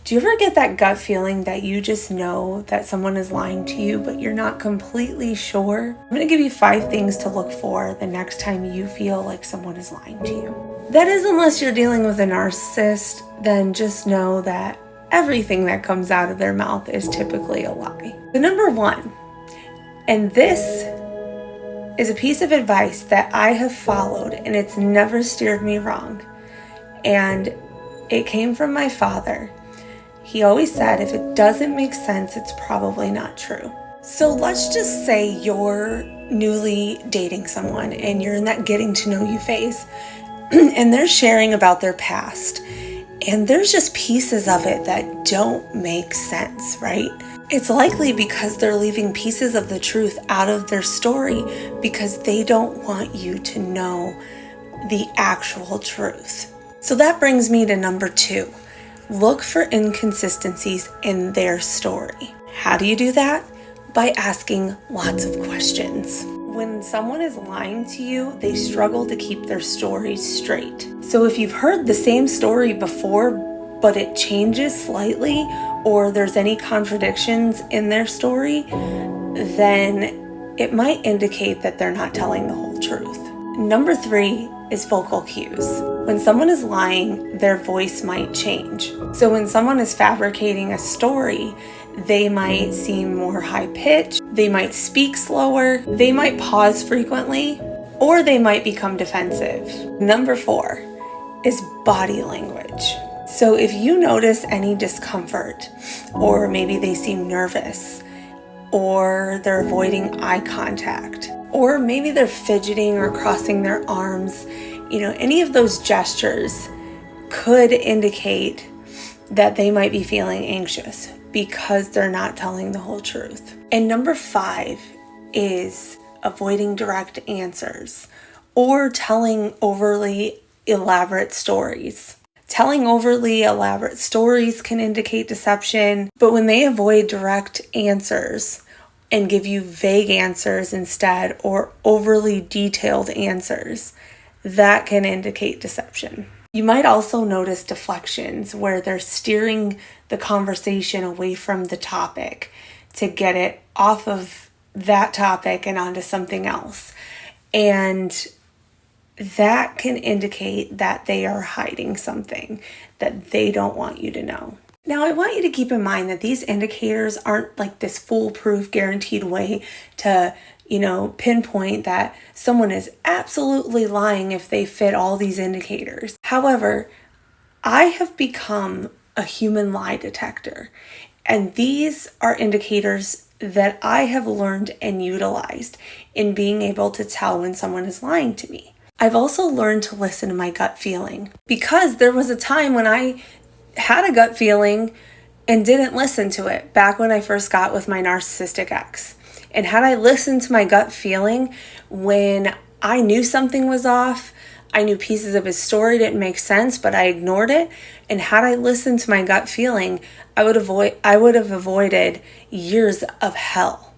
Do you ever get that gut feeling that you just know that someone is lying to you, but you're not completely sure? I'm going to give you 5 things to look for the next time you feel like someone is lying to you. That is, unless you're dealing with a narcissist, then just know that everything that comes out of their mouth is typically a lie. The number 1, and this is a piece of advice that I have followed and it's never steered me wrong. And it came from my father. He always said, if it doesn't make sense, it's probably not true. So let's just say you're newly dating someone and you're in that getting to know you phase and they're sharing about their past. And there's just pieces of it that don't make sense, right? It's likely because they're leaving pieces of the truth out of their story because they don't want you to know the actual truth. So that brings me to number 2. Look for inconsistencies in their story. How do you do that? By asking lots of questions. When someone is lying to you, they struggle to keep their stories straight. So if you've heard the same story before, but it changes slightly, or there's any contradictions in their story, then it might indicate that they're not telling the whole truth. Number 3 is vocal cues. When someone is lying, their voice might change. So when someone is fabricating a story, they might seem more high-pitched, they might speak slower, they might pause frequently, or they might become defensive. Number 4 is body language. So if you notice any discomfort, or maybe they seem nervous, or they're avoiding eye contact, or maybe they're fidgeting or crossing their arms, any of those gestures could indicate that they might be feeling anxious because they're not telling the whole truth. And number 5 is avoiding direct answers or telling overly elaborate stories. Telling overly elaborate stories can indicate deception, but when they avoid direct answers and give you vague answers instead, or overly detailed answers, that can indicate deception. You might also notice deflections where they're steering the conversation away from the topic to get it off of that topic and onto something else. And that can indicate that they are hiding something that they don't want you to know. Now, I want you to keep in mind that these indicators aren't like this foolproof, guaranteed way to, pinpoint that someone is absolutely lying if they fit all these indicators. However, I have become a human lie detector, and these are indicators that I have learned and utilized in being able to tell when someone is lying to me. I've also learned to listen to my gut feeling, because there was a time when I had a gut feeling and didn't listen to it back when I first got with my narcissistic ex. And had I listened to my gut feeling when I knew something was off, I knew pieces of his story didn't make sense, but I ignored it. And had I listened to my gut feeling, I would have avoided years of hell.